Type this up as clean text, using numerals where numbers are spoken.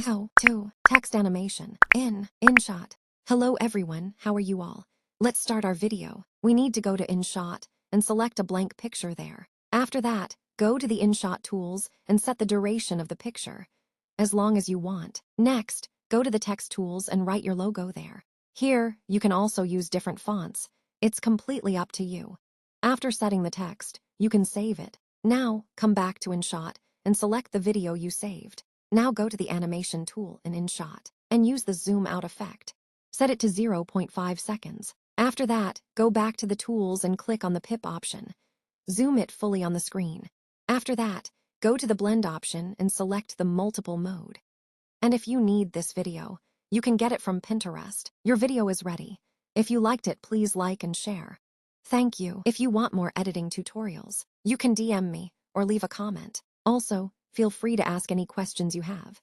How to text animation in InShot. Hello everyone, how are you all? Let's start our video. We need to go to InShot and select a blank picture there. After that, go to the InShot tools and set the duration of the picture, as long as you want. Next, go to the text tools and write your logo there. Here, you can also use different fonts. It's completely up to you. After setting the text, you can save it. Now, come back to InShot and select the video you saved. Now go to the animation tool in InShot and use the zoom out effect. Set it to 0.5 seconds. After that, go back to the tools and click on the pip option. Zoom it fully on the screen. After that, go to the blend option and select the multiple mode. And if you need this video, you can get it from Pinterest. Your video is ready. If you liked it, please like and share. Thank you. If you want more editing tutorials, you can DM me or leave a comment. Also, feel free to ask any questions you have.